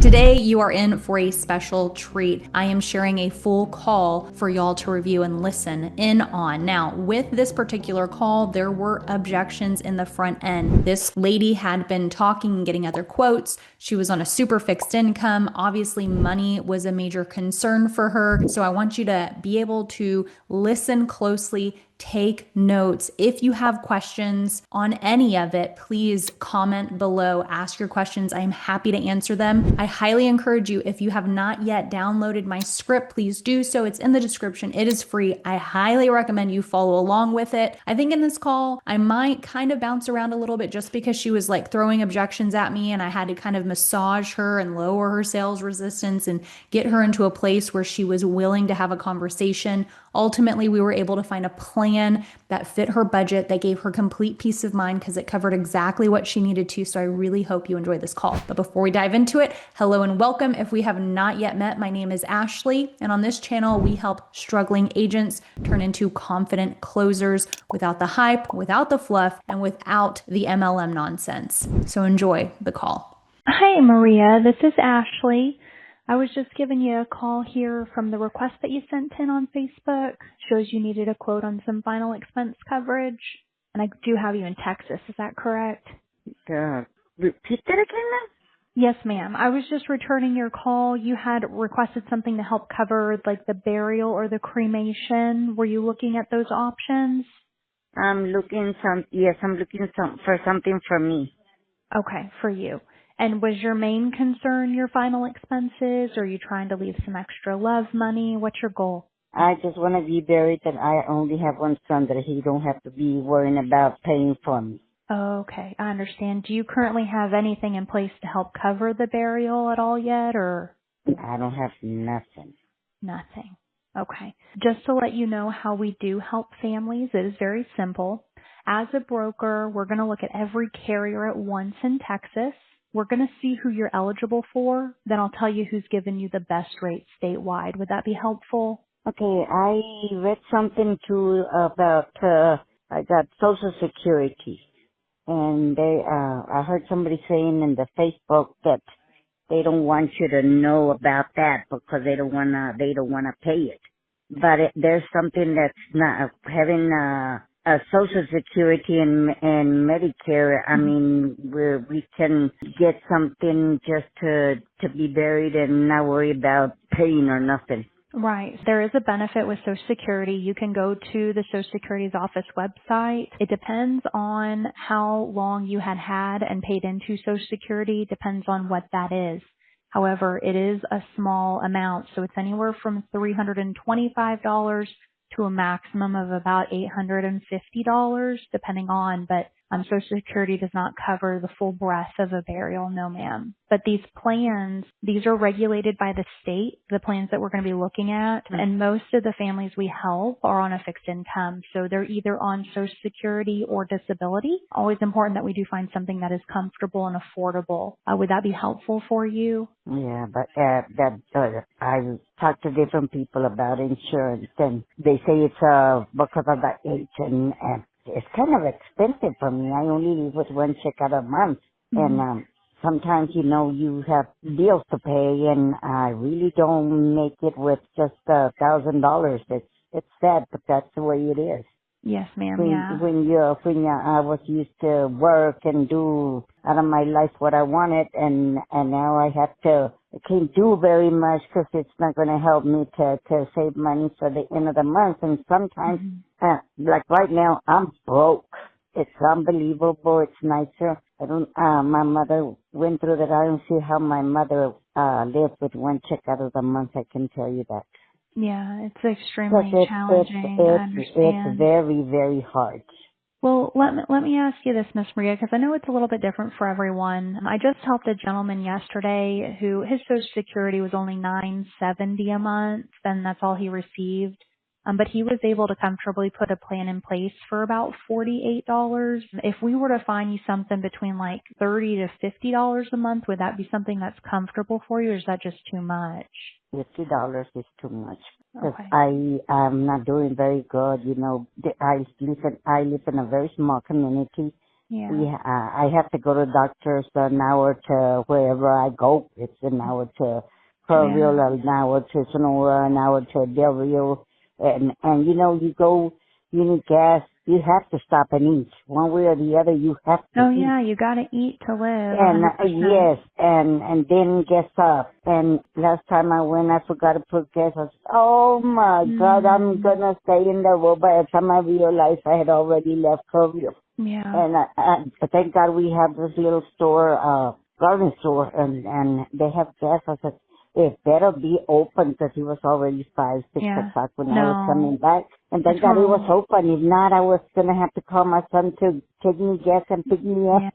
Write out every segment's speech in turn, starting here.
Today, you are in for a special treat. I am sharing a full call for y'all to review and listen in on. Now, with this particular call, there were objections in the front end. This lady had been talking and getting other quotes. She was on a super fixed income. Obviously, money was a major concern for her. So I want you to be able to listen closely, take notes. If you have questions on any of it, please comment below, ask your questions. I am happy to answer them. I highly encourage you, if you have not yet downloaded my script, please do so. It's in the description. It is free. I highly recommend you follow along with it. I think in this call, I might kind of bounce around a little bit just because she was like throwing objections at me and I had to kind of massage her and lower her sales resistance and get her into a place where she was willing to have a conversation. Ultimately, we were able to find a plan that fit her budget, that gave her complete peace of mind because it covered exactly what she needed to. So I really hope you enjoy this call. But before we dive into it, hello and welcome. If we have not yet met, my name is Ashley. And on this channel, we help struggling agents turn into confident closers without the hype, without the fluff, and without the MLM nonsense. So enjoy the call. Hi, Maria. This is Ashley. I was just giving you a call here from the request that you sent in on Facebook. Shows you needed a quote on some final expense coverage. And I do have you in Texas. Is that correct? Repeat that again, ma'am? Yes, ma'am. I was just returning your call. You had requested something to help cover like the burial or the cremation. Were you looking at those options? I'm looking for something for me. Okay, for you. And was your main concern your final expenses, or are you trying to leave some extra love money? What's your goal? I just want to be buried, and I only have one son that he don't have to be worrying about paying for me. Okay, I understand. Do you currently have anything in place to help cover the burial at all yet, or? I don't have nothing. Nothing. Okay. Just to let you know how we do help families, it is very simple. As a broker, we're going to look at every carrier at once in Texas. We're going to see who you're eligible for. Then I'll tell you who's given you the best rate statewide. Would that be helpful? Okay, I read something too about I got Social Security, and I heard somebody saying in the Facebook that they don't want you to know about that because they don't wanna pay it. But there's something that's not having a Social Security and Medicare. I mean, we can get something just to be buried and not worry about paying or nothing. Right. There is a benefit with Social Security. You can go to the Social Security's office website. It depends on how long you had and paid into Social Security. Depends on what that is. However, it is a small amount, so it's anywhere from $325 to a maximum of about $850, depending on, but Social Security does not cover the full breadth of a burial, no ma'am. But these plans, these are regulated by the state, the plans that we're going to be looking at, and most of the families we help are on a fixed income, so they're either on Social Security or disability. Always important that we do find something that is comfortable and affordable. Would that be helpful for you? Yeah, but I talked to different people about insurance, and they say it's because of the age, and it's kind of expensive for me. I only leave with one check out a month, and sometimes you have bills to pay, and I really don't make it with just $1,000. It's sad, but that's the way it is. Yes, ma'am. I was used to work and do out of my life what I wanted, and now I can't do very much because it's not going to help me to save money for the end of the month. And sometimes, like right now, I'm broke. It's unbelievable. It's nicer. My mother went through that. I don't see how my mother lived with one check out of the month. I can tell you that. Yeah, it's extremely challenging. I understand. It's very, very hard. Well, let me ask you this, Miss Maria, because I know it's a little bit different for everyone. I just helped a gentleman yesterday who his Social Security was only $970 a month, and that's all he received. But he was able to comfortably put a plan in place for about $48. If we were to find you something between like $30 to $50 a month, would that be something that's comfortable for you, or is that just too much? $50 is too much. Because Okay. I'm not doing very good. I live in a very small community, Yeah. I have to go to doctors an hour to wherever I go. It's an hour to Yeah. Kerrville, an hour to Sonora, an hour to Del Rio, and you need gas. You have to stop and eat. One way or the other, you have to Oh eat. yeah, you gotta eat to live, And 100%. yes, and then gas up. And last time I went, I forgot to put gas. I said, "Oh my God, I'm Mm. gonna stay in the road." By the time I realized, I had already left Kerrville. Yeah. And thank God we have this little store, garden store, and they have gas. I said, it better be open because it was already 5, 6 Yeah. o'clock when I was No. coming back. And That's thank God it was wrong. open. If not, I was going to have to call my son to take me gas and pick me up. Yeah.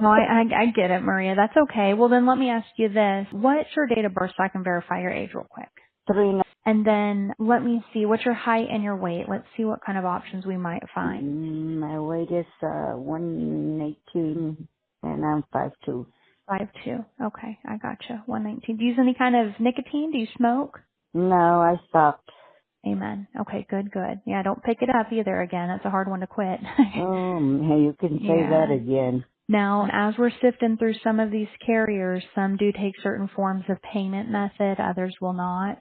No, I get it, Maria. That's okay. Well, then let me ask you this. What's your date of birth so I can verify your age real quick? 3 And then let me see, what's your height and your weight? Let's see what kind of options we might find. My weight is 118 and I'm 5'2". 5'2". Okay, I gotcha. 119. Do you use any kind of nicotine? Do you smoke? No, I stopped. Amen. Okay, good, good. Yeah, don't pick it up either again. That's a hard one to quit. Oh, you can say that Yeah. again. Now, as we're sifting through some of these carriers, some do take certain forms of payment method, others will not.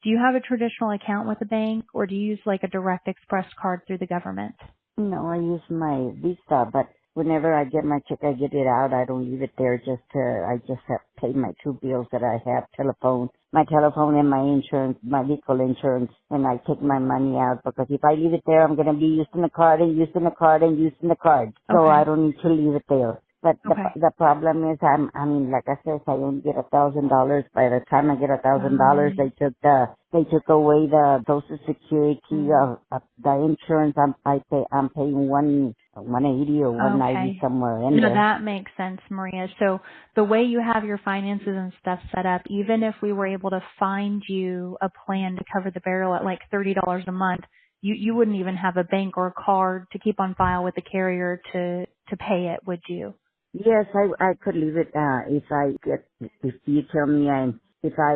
Do you have a traditional account with a bank, or do you use like a direct express card through the government? No, I use my Visa, but whenever I get my check, I get it out. I don't leave it there I just have to pay my 2 bills that I have, my telephone and my insurance, my vehicle insurance, and I take my money out because if I leave it there, I'm going to be using the card and using the card and using the card. So I Okay. don't need to leave it there. But Okay. the problem is, I mean, like I said, I only get $1,000. By the time I get $1,000, Um, they took away the Social Security mm, of the insurance. I'm paying 180 or 190 okay. somewhere in No, there. that makes sense, Maria. So the way you have your finances and stuff set up, even if we were able to find you a plan to cover the burial at like $30 a month, you wouldn't even have a bank or a card to keep on file with the carrier to pay it, would you? Yes, I could leave it. If you tell me if I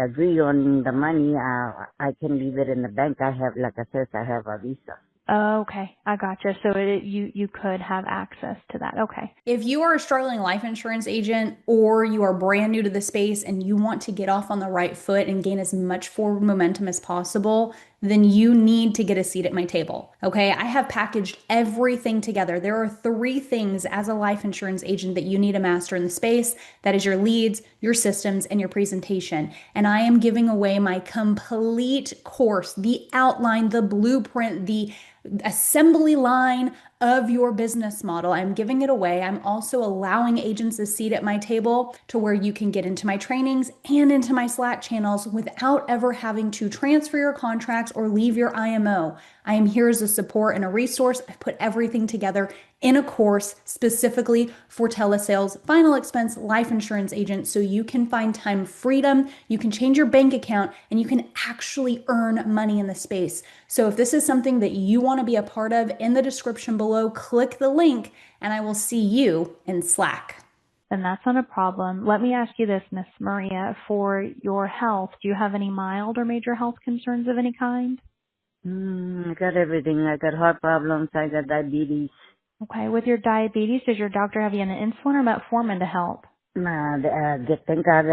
agree on the money, I can leave it in the bank. Like I said, I have a Visa. Oh, okay. I gotcha. So you could have access to that. Okay. If you are a struggling life insurance agent or you are brand new to the space and you want to get off on the right foot and gain as much forward momentum as possible, then you need to get a seat at my table. Okay. I have packaged everything together. There are 3 things as a life insurance agent that you need to master in the space. That is your leads, your systems, and your presentation. And I am giving away my complete course, the outline, the blueprint, the assembly line of your business model. I'm giving it away. I'm also allowing agents a seat at my table to where you can get into my trainings and into my Slack channels without ever having to transfer your contracts or leave your IMO. I am here as a support and a resource. I've put everything together in a course specifically for telesales, final expense life insurance agents, so you can find time freedom, you can change your bank account, and you can actually earn money in the space. So if this is something that you want to be a part of, in the description below, click the link and I will see you in Slack. Then that's not a problem. Let me ask you this, Miss Maria. For your health, do you have any mild or major health concerns of any kind? I got everything. I got heart problems. I got diabetes. Okay. With your diabetes, does your doctor have you on insulin or metformin to help? Thank God,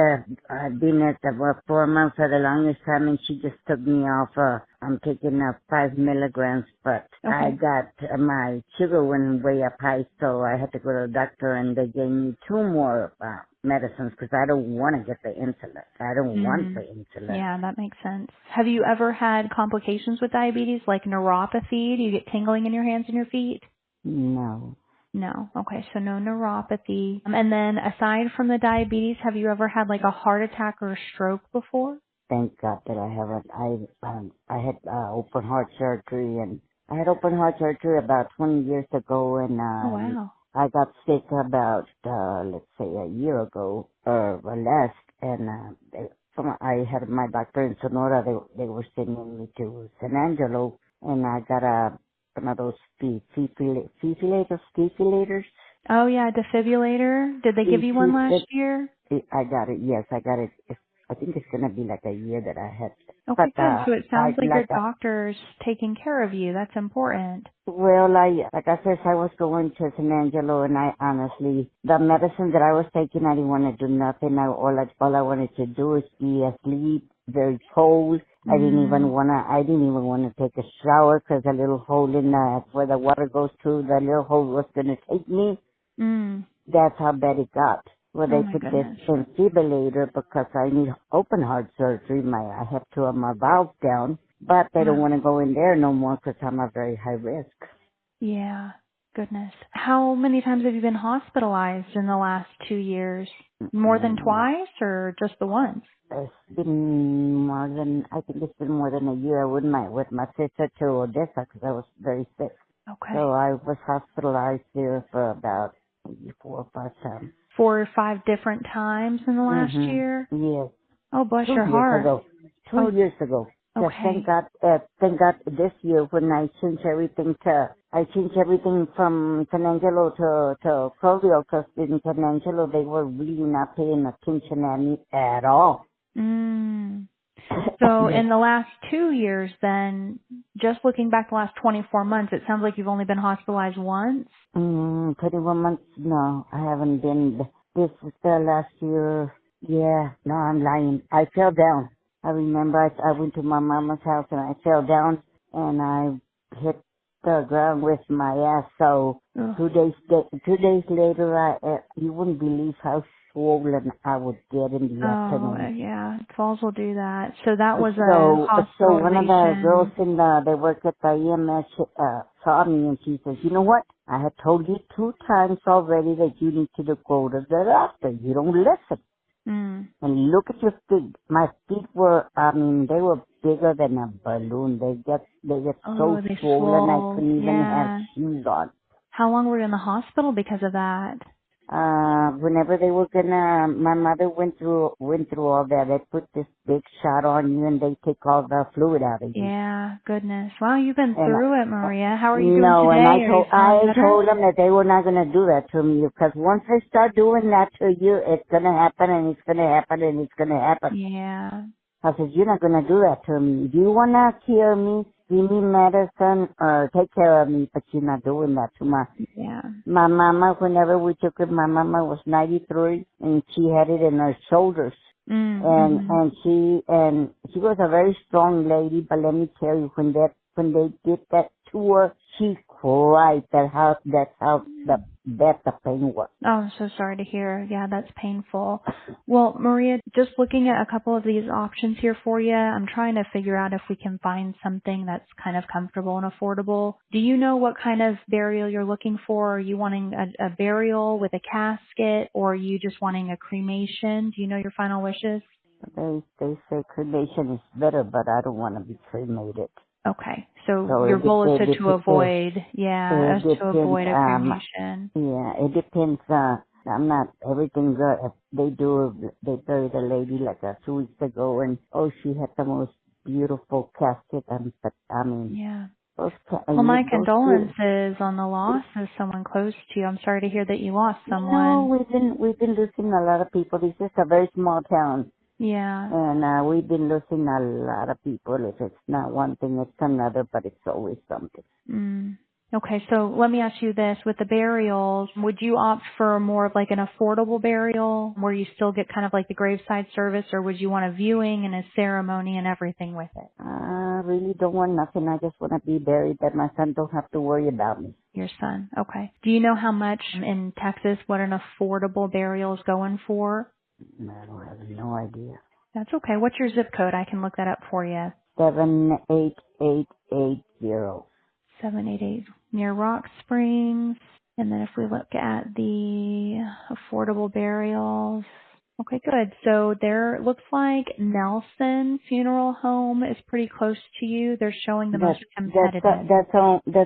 I've been at the 4 months for the longest time, and she just took me off. I'm taking 5 milligrams, but I Okay. got my sugar went way up high, so I had to go to the doctor, and they gave me 2 more medicines because I don't want to get the insulin. I don't want the Mm. insulin. Yeah, that makes sense. Have you ever had complications with diabetes, like neuropathy? Do you get tingling in your hands and your feet? No. No. Okay, so no neuropathy. And then aside from the diabetes, have you ever had like a heart attack or a stroke before? Thank God that I haven't. I had open heart surgery, and I had open heart surgery about 20 years ago, and Oh wow. I got sick about let's say a year ago or less, and I had my doctor in Sonora. They were sending me to San Angelo, and I got one of those defibrillators. Oh yeah, defibrillator. Did they give you one last year? I got it. Yes, I got it. I think it's gonna be like a year that I had. Okay, But good. So it I sounds like your like doctor's taking care of you. That's important. well, like I said, I was going to San Angelo, and I honestly, the medicine that I was taking, I didn't want to do nothing. All I wanted to do is be asleep, very cold. I didn't even Mm. wanna take a shower because the little hole in where the water goes to, the little hole was gonna take me. Mm. That's how bad it got. Well, Oh they my put this goodness. defibrillator because I need open heart surgery. I have two of my valves down, but they don't Wow. want to go in there no more because I'm a very high risk. Yeah. Goodness. How many times have you been hospitalized in the last 2 years? More than Mm, twice or just the once? It's been I think it's been more than a year. I went with my sister to Odessa because I was very sick. Okay. So I was hospitalized there for about maybe 4 or 5 times. 4 or 5 different times in the last year? Yes. Oh, bless two your years heart. ago. Oh, 2 years ago. Yes, okay. thank God this year when I changed everything from San Angelo to Crowville because in San Angelo they were really not paying attention at me at all. Mm. So Yes. in the last 2 years then, just looking back the last 24 months, it sounds like you've only been hospitalized once? 21 months, no, I haven't been, this is the last year, yeah, no, I'm lying. I fell down. I remember I went to my mama's house and I fell down and I hit the ground with my ass. So Ugh. 2 days later, you wouldn't believe how swollen I would get in the Oh, afternoon. yeah, falls will do that. So that was a So one of the girls hospitalization. they work at the EMS, saw me and she says, you know what? I had told you 2 times already that you need to go to the doctor. You don't listen. Mm. And look at your feet. My feet were, they were bigger than a balloon. They get so Oh, they swollen I swole. couldn't even have Yeah. shoes on. How long were you in the hospital because of that? Whenever they were my mother went through all that. They put this big shot on you and they take all the fluid out of you. Yeah, goodness. Wow, you've been And through it, Maria. How are you doing no, and today? Are you feeling I better? told them that they were not going to do that to me because once they start doing that to you, it's going to happen and it's going to happen and it's going to happen. Yeah. I said, you're not going to do that to me. Do you want to cure me, give me medicine, or take care of me? But you're not doing that to Yeah. my mama. Whenever we took it, my mama was 93 and she had it in her shoulders. Mm-hmm. And she was a very strong lady, but let me tell you, when they did that to her, she cried. That's how the pain was. Oh, I'm so sorry to hear. Yeah, that's painful. Well, Maria, just looking at a couple of these options here for you, I'm trying to figure out if we can find something that's kind of comfortable and affordable. Do you know what kind of burial you're looking for? Are you wanting a burial with a casket, or are you just wanting a cremation? Do you know your final wishes? They say cremation is better, but I don't want to be cremated. Okay. So So your goal is to it, avoid, it yeah, to depends. avoid a cremation. Yeah, it depends. I'm not everything good. They buried a lady like 2 weeks ago, and she had the most beautiful casket. But I mean, Yeah. those Well, my those two. condolences on the loss of someone close to you. I'm sorry to hear that you lost No, someone. we've been losing a lot of people. It's just a very small town. Yeah. And we've been losing a lot of people. If it's not one thing, it's another, but it's always something. Mm. Okay, so let me ask you this. With the burials, would you opt for more of like an affordable burial where you still get kind of like the graveside service, or would you want a viewing and a ceremony and everything with it? I really don't want nothing. I just want to be buried that my son don't have to worry about me. Your son. Okay. Do you know how much in Texas what an affordable burial is going for? I don't have no idea. That's okay. What's your zip code? I can look that up for you. 78880. 788 near Rock Springs. And then if we look at the affordable burials, okay, good. So there looks like Nelson Funeral Home is pretty close to you. They're showing the most competitive. That's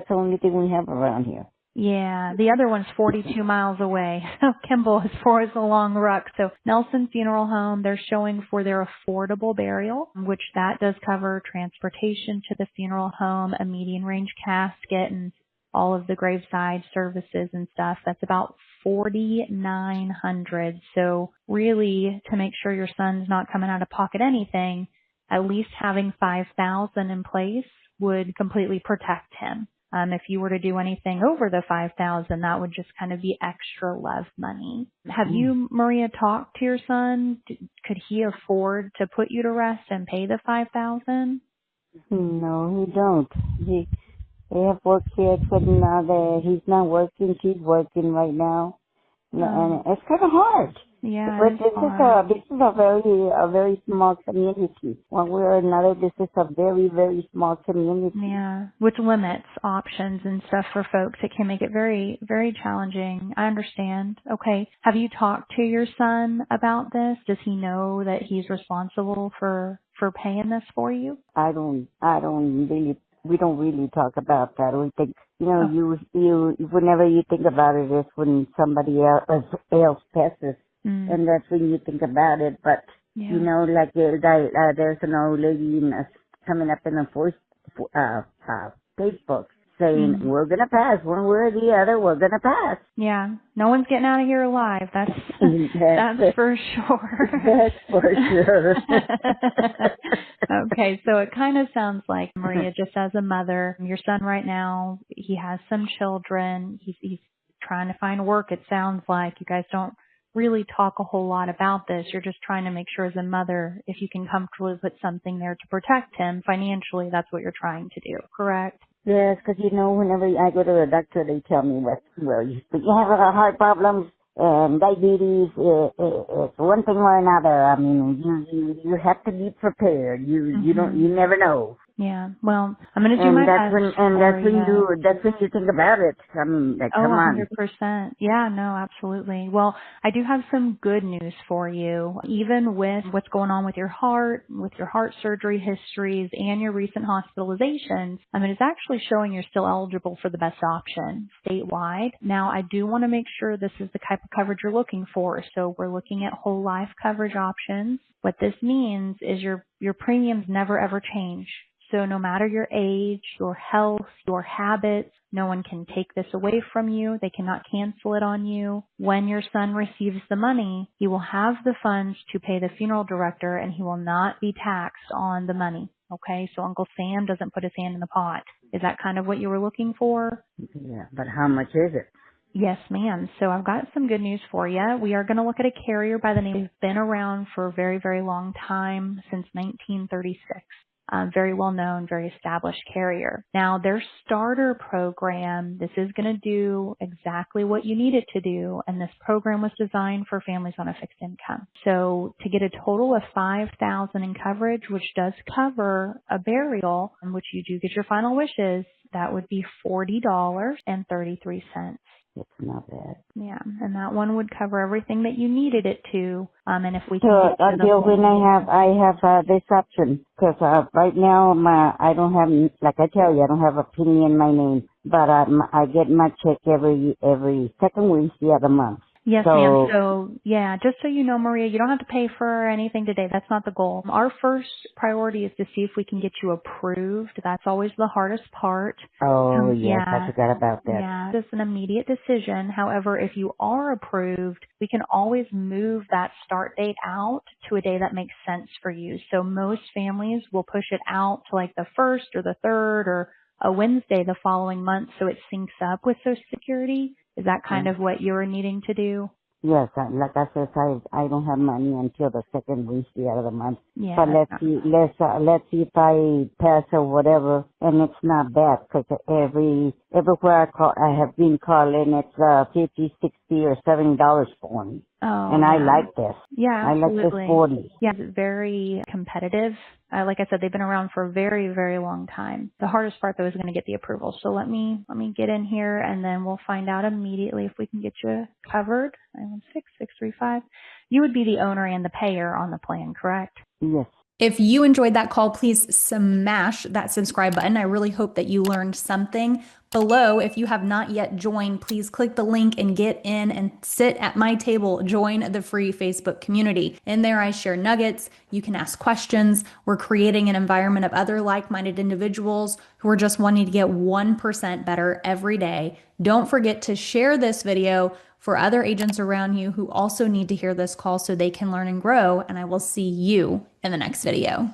the only thing we have around here. Yeah, the other one's 42 miles away. So Kimball is far as a long ruck. So Nelson Funeral Home, they're showing for their affordable burial, which that does cover transportation to the funeral home, a median range casket, and all of the graveside services and stuff, that's about $4,900. So really, to make sure your son's not coming out of pocket anything, at least having $5,000 in place would completely protect him. If you were to do anything over the $5,000, that would just kind of be extra love money. Have you, Maria, talked to your son? Could he afford to put you to rest and pay the $5,000? No, he don't. They have work here, but now that he's not working, she's working right now, and it's kind of hard. Yeah, but this is a very small community. One way or another, this is a very, very small community. Yeah, which limits options and stuff for folks. It can make it very, very challenging. I understand. Okay. Have you talked to your son about this? Does he know that he's responsible for paying this for you? We don't really talk about that. We think, you whenever you think about it is when somebody else passes. And that's when you think about it. But, like there's an old lady coming up in the Facebook saying, we're going to pass. One way or the other, we're going to pass. Yeah. No one's getting out of here alive. That's for sure. That's for sure. Okay. So it kind of sounds like, Maria, just as a mother, your son right now, he has some children. He's trying to find work. It sounds like you guys don't really talk a whole lot about this. You're just trying to make sure as a mother, if you can comfortably put something there to protect him financially, that's what you're trying to do, correct? Yes, because whenever I go to the doctor, they tell me you have heart problems and diabetes. It's one thing or another. I mean, you have to be prepared. You never know. Yeah. Well, I'm going to do my best. That's when you think about it. I mean, come on. 100%. Yeah, no, absolutely. Well, I do have some good news for you. Even with what's going on with your heart surgery histories, and your recent hospitalizations, it's actually showing you're still eligible for the best option statewide. Now, I do want to make sure this is the type of coverage you're looking for. So we're looking at whole life coverage options. What this means is your premiums never ever change. So no matter your age, your health, your habits, no one can take this away from you. They cannot cancel it on you. When your son receives the money, he will have the funds to pay the funeral director, and he will not be taxed on the money. Okay, so Uncle Sam doesn't put his hand in the pot. Is that kind of what you were looking for? Yeah, but how much is it? Yes, ma'am. So I've got some good news for you. We are going to look at a carrier by the name. They've been around for a very, very long time, since 1936. Very well known, very established carrier. Now, their starter program, this is going to do exactly what you need it to do, and this program was designed for families on a fixed income. So to get a total of $5,000 in coverage, which does cover a burial, in which you do get your final wishes, that would be $40.33. It's not bad. Yeah, and that one would cover everything that you needed it to. And if we can so get to until when I have this option, because right now I don't have, like I tell you, I don't have a penny in my name, but I get my check every second Wednesday of the month. Yes, ma'am. So, yeah, just so you know, Maria, you don't have to pay for anything today. That's not the goal. Our first priority is to see if we can get you approved. That's always the hardest part. Oh, yes, I forgot about that. Yeah, it's an immediate decision. However, if you are approved, we can always move that start date out to a day that makes sense for you. So most families will push it out to like the 1st or the 3rd or a Wednesday the following month so it syncs up with Social Security. Is that kind of what you're needing to do? Yes, like I said, I don't have money until the second Wednesday out of the month. Yeah, but let's see if I pass or whatever, and it's not bad because everywhere I have been calling, it's $50, $60, or $70 for me. Oh, and I like this. Yeah, absolutely. I like this 40. Yeah, it's very competitive. Like I said, they've been around for a very, very long time. The hardest part, though, is going to get the approval. So let me get in here, and then we'll find out immediately if we can get you covered. 916-635. You would be the owner and the payer on the plan, correct? Yes. If you enjoyed that call, please smash that subscribe button. I really hope that you learned something. Below, if you have not yet joined, please click the link and get in and sit at my table. Join the free Facebook community. In there, I share nuggets. You can ask questions. We're creating an environment of other like-minded individuals who are just wanting to get 1% better every day. Don't forget to share this video for other agents around you who also need to hear this call so they can learn and grow. And I will see you in the next video.